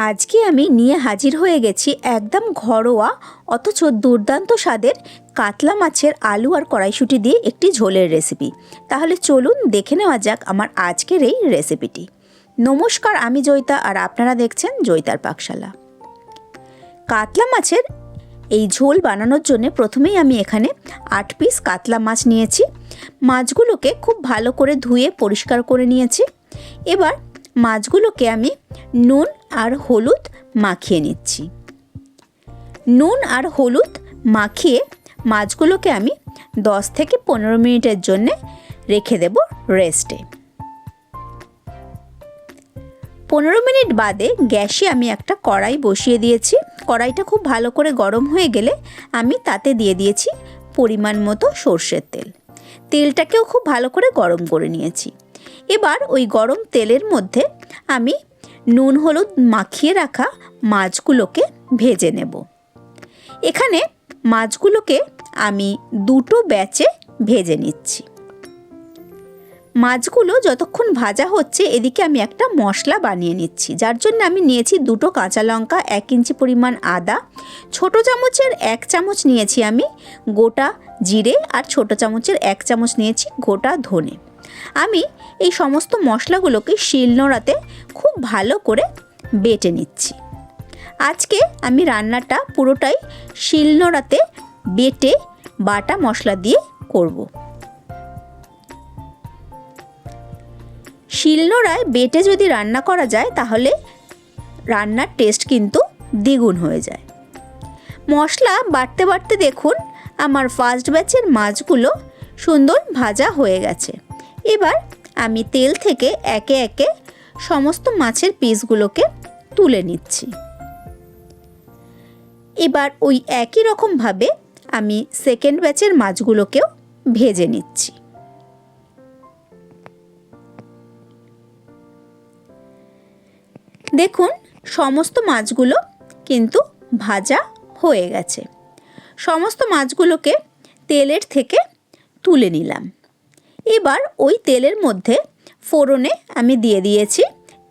আজকে আমি নিয়ে হাজির হয়ে গেছি একদম ঘরোয়া অথচ দুর্দান্ত স্বাদের কাতলা মাছের আলু আর কড়াইশুঁটি দিয়ে একটি ঝোলের রেসিপি। তাহলে চলুন দেখে নেওয়া যাক আমার আজকের এই রেসিপিটি। নমস্কার, আমি জয়িতা আর আপনারা দেখছেন জয়িতার পাকশালা। কাতলা মাছের এই ঝোল বানানোর জন্য প্রথমেই আমি এখানে 8 পিস কাতলা মাছ নিয়েছি। মাছগুলোকে খুব ভালো করে ধুয়ে পরিষ্কার করে নিয়েছি। এবার মাছগুলোকে আমি নুন আর হলুদ মাখিয়ে নিচ্ছি। নুন আর হলুদ মাখিয়ে মাছগুলোকে আমি 10 থেকে 15 মিনিটের জন্য রেখে দেব রেস্টে। 15 মিনিট বাদে গ্যাসে আমি একটা কড়াই বসিয়ে দিয়েছি। কড়াইটা খুব ভালো করে গরম হয়ে গেলে আমি তাতে দিয়ে দিয়েছি পরিমাণ মতো সর্ষের তেল। তেলটাকেও খুব ভালো করে গরম করে নিয়েছি। এবার ওই গরম তেলের মধ্যে আমি নুন হলুদ মাখিয়ে রাখা মাছগুলোকে ভেজে নেব। এখানে মাছগুলোকে আমি দুটো ব্যাচে ভেজে নিচ্ছি। মাছগুলো যতক্ষণ ভাজা হচ্ছে এদিকে আমি একটা মশলা বানিয়ে নিচ্ছি, যার জন্য আমি নিয়েছি 2টো কাঁচা লঙ্কা, 1 ইঞ্চি পরিমাণ আদা, ছোট চামচের 1 চামচ নিয়েছি আমি গোটা জিরে আর ছোট চামচের 1 চামচ নিয়েছি গোটা ধনে। আমি এই সমস্ত মশলাগুলোকে শিলনোড়াতে খুব ভালো করে বেটে নিচ্ছি। আজকে আমি রান্নাটা পুরোটাই শিলনোড়াতে বেটে বাটা মশলা দিয়ে করব। শিলনোড়ায় বেটে যদি রান্না করা যায় তাহলে রান্নার টেস্ট কিন্তু দ্বিগুণ হয়ে যায়। মশলা বাটতে বাটতে দেখুন আমার ফার্স্ট ব্যাচের মাছগুলো সুন্দর ভাজা হয়ে গেছে। এবার আমি তেল থেকে একে একে সমস্ত মাছের পিসগুলোকে তুলে নিচ্ছি। এবার ওই একই রকমভাবে আমি সেকেন্ড ব্যাচের মাছগুলোকেও ভেজে নিচ্ছি। দেখুন সমস্ত মাছগুলো কিন্তু ভাজা হয়ে গেছে। সমস্ত মাছগুলোকে তেলের থেকে তুলে নিলাম। এবার ওই তেলের মধ্যে ফোড়নে আমি দিয়ে দিয়েছি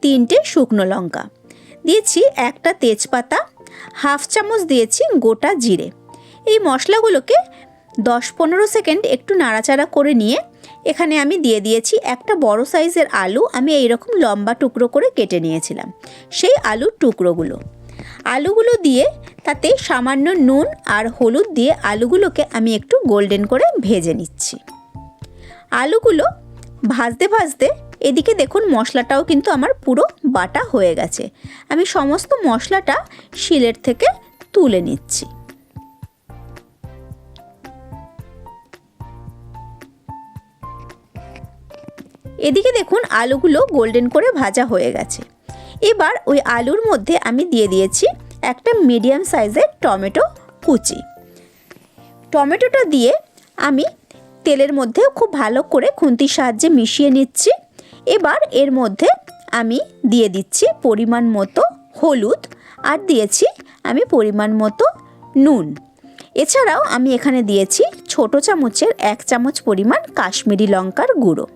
3টে শুকনো লঙ্কা, দিয়েছি একটা তেজপাতা, 1/2 চামচ দিয়েছি গোটা জিরে। এই মশলাগুলোকে 10-15 সেকেন্ড একটু নাড়াচাড়া করে নিয়ে এখানে আমি দিয়ে দিয়েছি একটা বড় সাইজের আলু। আমি এইরকম লম্বা টুকরো করে কেটে নিয়েছিলাম সেই আলুর আলুগুলো দিয়ে তাতে সামান্য নুন আর হলুদ দিয়ে আলুগুলোকে আমি একটু গোল্ডেন করে ভেজে নিচ্ছি। আলুগুলো ভাজতে ভাজতে এদিকে দেখুন মশলাটাও কিন্তু আমার পুরো বাটা হয়ে গেছে। আমি সমস্ত মশলাটা শিলের থেকে তুলে নিচ্ছি। এদিকে দেখুন আলুগুলো গোল্ডেন করে ভাজা হয়ে গেছে। এবার ওই আলুর মধ্যে আমি দিয়ে দিয়েছি একটা মিডিয়াম সাইজের টমেটো কুচি। টমেটোটা দিয়ে আমি তেলের মধ্যে খুব ভালো করে খুন্তির সাহায্যে মিশিয়ে নিচ্ছি। এবার এর মধ্যে আমি দিয়ে দিচ্ছি পরিমাণ মতো হলুদ আর দিয়েছি আমি পরিমাণ মতো নুন। এছাড়াও আমি এখানে দিয়েছি ছোট চামচের 1 চামচ পরিমাণ কাশ্মীরি লঙ্কার গুঁড়ো।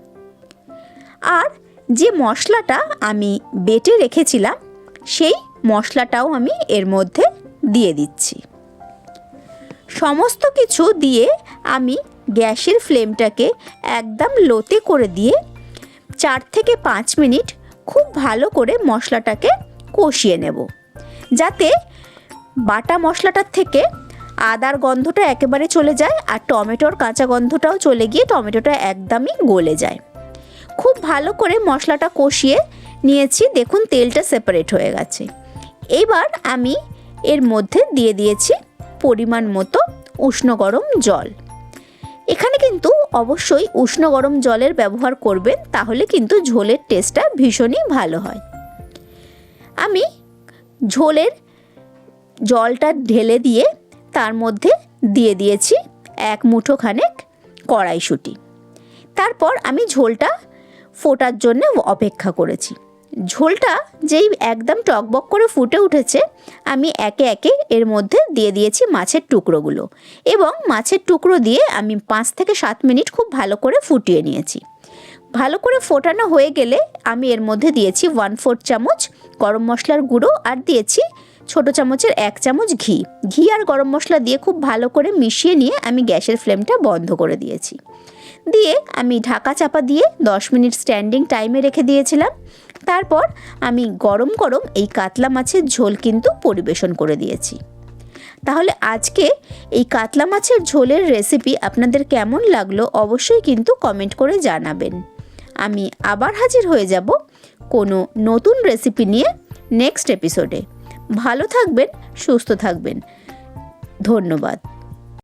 আর যে মশলাটা আমি বেটে রেখেছিলাম সেই মশলাটাও আমি এর মধ্যে দিয়ে দিচ্ছি। সমস্ত কিছু দিয়ে আমি গ্যাসের ফ্লেমটাকে একদম লোতে করে দিয়ে 4 থেকে 5 মিনিট খুব ভালো করে মশলাটাকে কষিয়ে নেব, যাতে বাটা মশলাটার থেকে আদার গন্ধটা একেবারে চলে যায় আর টমেটোর কাঁচা গন্ধটাও চলে গিয়ে টমেটোটা একদমই গলে যায়। খুব ভালো করে মশলাটা কষিয়ে নিয়েছি। দেখুন তেলটা সেপারেট হয়ে গেছে। এবার আমি এর মধ্যে দিয়ে দিয়েছি পরিমাণ মতো উষ্ণ গরম জল। এখানে কিন্তু অবশ্যই উষ্ণ গরম জলের ব্যবহার করবেন, তাহলে কিন্তু ঝোলের টেস্টটা ভীষণই ভালো হয়। আমি ঝোলের জলটা ঢেলে দিয়ে তার মধ্যে দিয়ে দিয়েছি 1 মুঠো খানেক কড়াইশুঁটি। তারপর আমি ঝোলটা ফোটার জন্য অপেক্ষা করেছি। ঝোলটা যেই একদম টকবক করে ফুটে উঠেছে আমি একে একে এর মধ্যে দিয়ে দিয়েছি মাছের টুকরোগুলো এবং মাছের টুকরো দিয়ে আমি 5 থেকে 7 মিনিট খুব ভালো করে ফুটিয়ে নিয়েছি। ভালো করে ফোটানো হয়ে গেলে আমি এর মধ্যে দিয়েছি 1/4 চামচ গরম মশলার গুঁড়ো আর দিয়েছি ছোটো চামচের 1 চামচ ঘি। ঘি আর গরম মশলা দিয়ে খুব ভালো করে মিশিয়ে নিয়ে আমি গ্যাসের ফ্লেমটা বন্ধ করে দিয়েছি। দিয়ে আমি ঢাকা চাপা দিয়ে 10 মিনিট স্ট্যান্ডিং টাইমে রেখে দিয়েছিলাম। তারপর আমি গরম গরম এই কাতলা মাছের ঝোল কিন্তু পরিবেশন করে দিয়েছি। তাহলে আজকে এই কাতলা মাছের ঝোলের রেসিপি আপনাদের কেমন লাগলো অবশ্যই কিন্তু কমেন্ট করে জানাবেন। আমি আবার হাজির হয়ে যাব কোনো নতুন রেসিপি নিয়ে নেক্সট এপিসোডে। ভালো থাকবেন, সুস্থ থাকবেন। ধন্যবাদ।